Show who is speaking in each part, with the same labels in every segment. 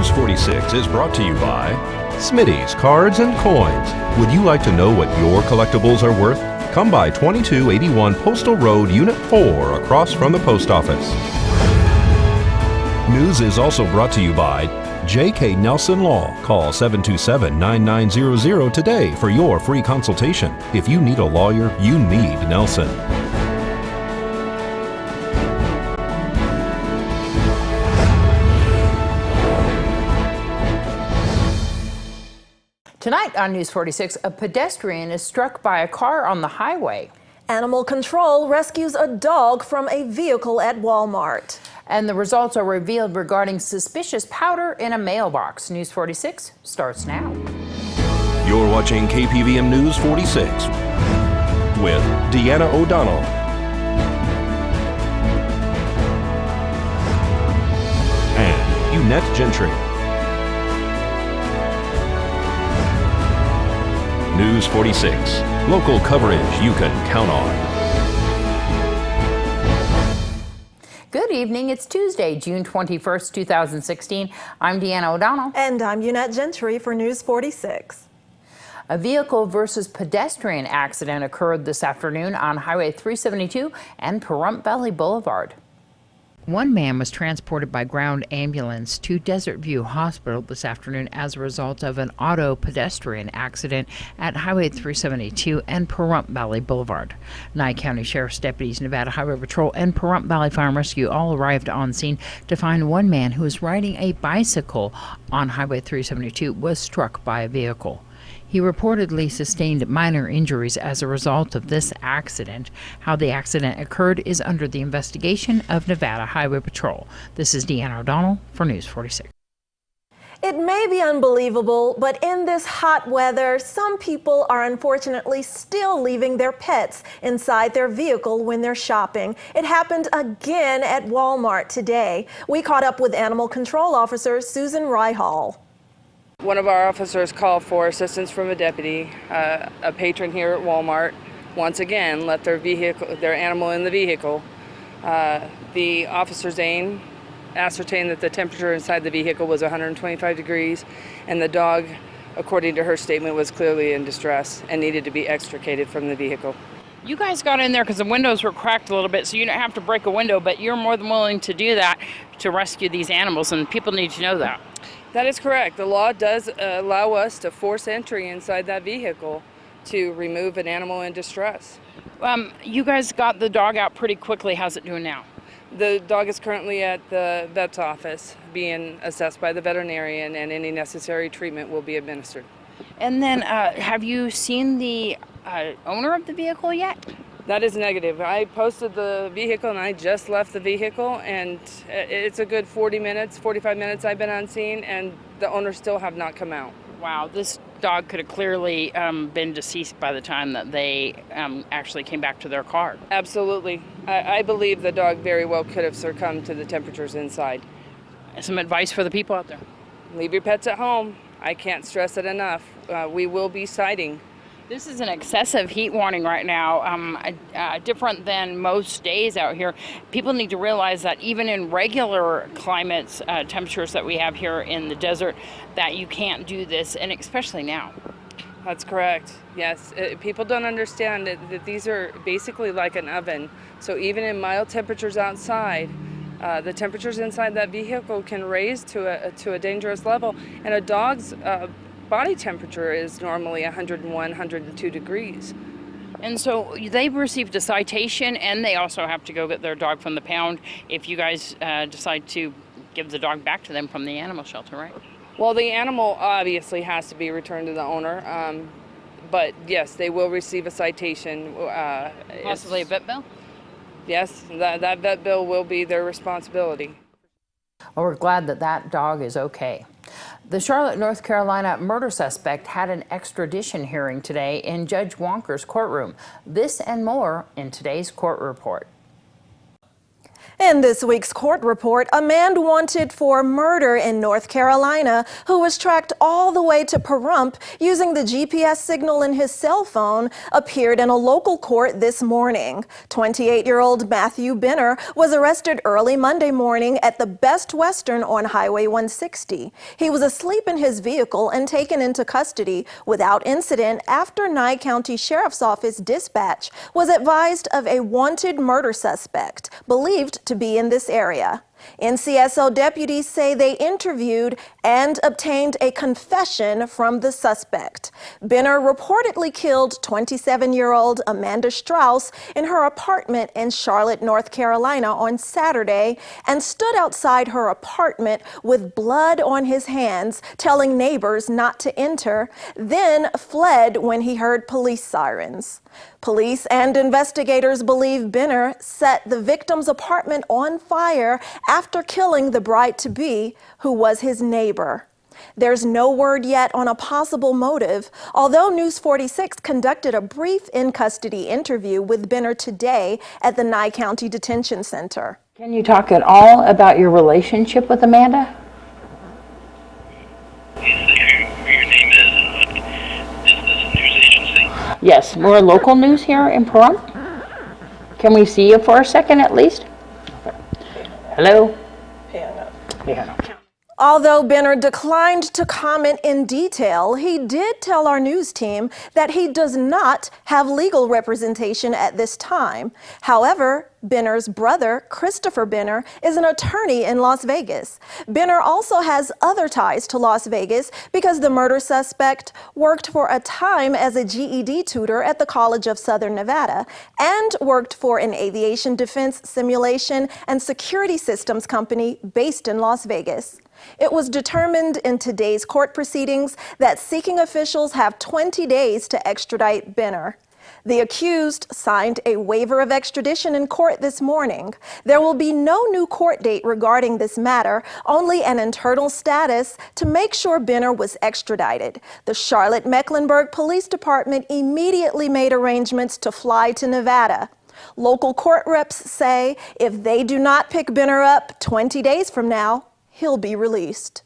Speaker 1: News 46 is brought to you by Smitty's Cards and Coins. Would you like to know what your collectibles are worth? Come by 2281 Postal Road, Unit 4, across from the post office. News is also brought to you by J.K. Nelson Law. Call 727-9900 today for your free consultation. If you need a lawyer, you need Nelson.
Speaker 2: Tonight on News 46, a pedestrian is struck by a car on the highway.
Speaker 3: Animal Control rescues a dog from a vehicle at Walmart.
Speaker 2: And the results are revealed regarding suspicious powder in a mailbox. News 46 starts now.
Speaker 1: You're watching KPVM News 46 with Deanna O'Donnell and Eunette Gentry. News 46, local coverage you can count on.
Speaker 2: Good evening. It's Tuesday, June 21st, 2016. I'm Deanna O'Donnell.
Speaker 3: And I'm Eunette Gentry for News 46.
Speaker 2: A vehicle versus pedestrian accident occurred this afternoon on Highway 372 and Pahrump Valley Boulevard. One man was transported by ground ambulance to Desert View Hospital this afternoon as a result of an auto-pedestrian accident at Highway 372 and Pahrump Valley Boulevard. Nye County Sheriff's deputies, Nevada Highway Patrol, and Pahrump Valley Fire and Rescue all arrived on scene to find one man who was riding a bicycle on Highway 372 was struck by a vehicle. He reportedly sustained minor injuries as a result of this accident. How the accident occurred is under the investigation of Nevada Highway Patrol. This is Deanna O'Donnell for News 46.
Speaker 3: It may be unbelievable, but in this hot weather, some people are unfortunately still leaving their pets inside their vehicle when they're shopping. It happened again at Walmart today. We caught up with Animal Control Officer Susan Ryhall.
Speaker 4: One of our officers called for assistance from a deputy. A patron here at Walmart once again left their animal in the vehicle. The officer Zane ascertained that the temperature inside the vehicle was 125 degrees, and the dog, according to her statement, was clearly in distress and needed to be extricated from the vehicle.
Speaker 2: You guys got in there because the windows were cracked a little bit, so you don't have to break a window, but you're more than willing to do that to rescue these animals, and people need to know that.
Speaker 4: That is correct. The law does allow us to force entry inside that vehicle to remove an animal in distress.
Speaker 2: You guys got the dog out pretty quickly. How's it doing now?
Speaker 4: The dog is currently at the vet's office being assessed by the veterinarian, and any necessary treatment will be administered.
Speaker 2: And then have you seen the owner of the vehicle yet?
Speaker 4: That is negative. I posted the vehicle and I just left the vehicle, and it's a good 45 minutes I've been on scene, and the owners still have not come out.
Speaker 2: Wow, this dog could have clearly been deceased by the time that they actually came back to their car.
Speaker 4: Absolutely. I believe the dog very well could have succumbed to the temperatures inside.
Speaker 2: Some advice for the people out there?
Speaker 4: Leave your pets at home. I can't stress it enough. We will be citing.
Speaker 2: This is an excessive heat warning right now, different than most days out here. People need to realize that even in regular climates, temperatures that we have here in the desert, that you can't do this, and especially now.
Speaker 4: That's correct. Yes, people don't understand that these are basically like an oven. So even in mild temperatures outside, the temperatures inside that vehicle can raise to a dangerous level, and a dog's body temperature is normally 101, 102 degrees.
Speaker 2: And so they've received a citation, and they also have to go get their dog from the pound if you guys decide to give the dog back to them from the animal shelter, right?
Speaker 4: Well, the animal obviously has to be returned to the owner, but yes, they will receive a citation.
Speaker 2: Possibly a vet bill?
Speaker 4: Yes, that vet bill will be their responsibility.
Speaker 2: Well, we're glad that that dog is okay. The Charlotte, North Carolina murder suspect had an extradition hearing today in Judge Wonker's courtroom. This and more in today's court report.
Speaker 3: In this week's court report, a man wanted for murder in North Carolina who was tracked all the way to Pahrump using the GPS signal in his cell phone appeared in a local court this morning. 28-year-old Matthew Benner was arrested early Monday morning at the Best Western on Highway 160. He was asleep in his vehicle and taken into custody without incident after Nye County Sheriff's Office dispatch was advised of a wanted murder suspect believed to be in this area. NCSO deputies say they interviewed and obtained a confession from the suspect. Benner reportedly killed 27-year-old Amanda Strauss in her apartment in Charlotte, North Carolina on Saturday and stood outside her apartment with blood on his hands, telling neighbors not to enter, then fled when he heard police sirens. Police and investigators believe Benner set the victim's apartment on fire after killing the bride-to-be, who was his neighbor. There's no word yet on a possible motive, although News 46 conducted a brief in-custody interview with Benner today at the Nye County Detention Center.
Speaker 2: Can you talk at all about your relationship with Amanda? Yes, we're local news here in Pahrump. Can we see you for a second at least? Hello? Yeah.
Speaker 3: Although Benner declined to comment in detail, he did tell our news team that he does not have legal representation at this time. However, Benner's brother, Christopher Benner, is an attorney in Las Vegas. Benner also has other ties to Las Vegas because the murder suspect worked for a time as a GED tutor at the College of Southern Nevada and worked for an aviation defense simulation and security systems company based in Las Vegas. It was determined in today's court proceedings that seeking officials have 20 days to extradite Benner. The accused signed a waiver of extradition in court this morning. There will be no new court date regarding this matter, only an internal status to make sure Benner was extradited. The Charlotte-Mecklenburg Police Department immediately made arrangements to fly to Nevada. Local court reps say if they do not pick Benner up 20 days from now, he'll be released.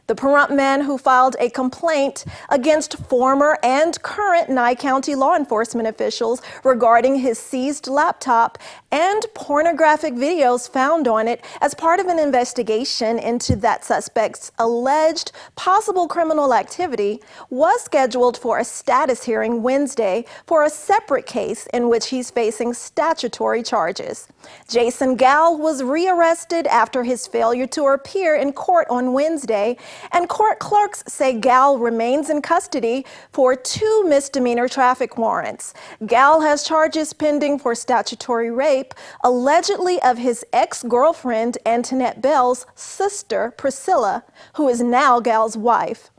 Speaker 3: The Pahrump man who filed a complaint against former and current Nye County law enforcement officials regarding his seized laptop and pornographic videos found on it as part of an investigation into that suspect's alleged possible criminal activity was scheduled for a status hearing Wednesday for a separate case in which he's facing statutory charges. Jason Gall was rearrested after his failure to appear in court on Wednesday, and court clerks say Gall remains in custody for 2 misdemeanor traffic warrants. Gall has charges pending for statutory rape, allegedly of his ex-girlfriend Antoinette Bell's sister, Priscilla, who is now Gall's wife.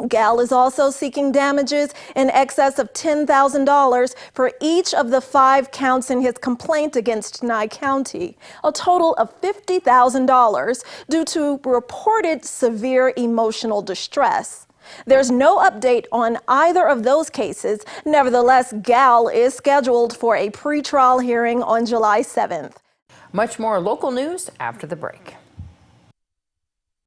Speaker 3: Gall is also seeking damages in excess of $10,000 for each of the 5 counts in his complaint against Nye County, a total of $50,000 due to reported severe emotional distress. There's no update on either of those cases. Nevertheless, Gall is scheduled for a pretrial hearing on July 7th.
Speaker 2: Much more local news after the break.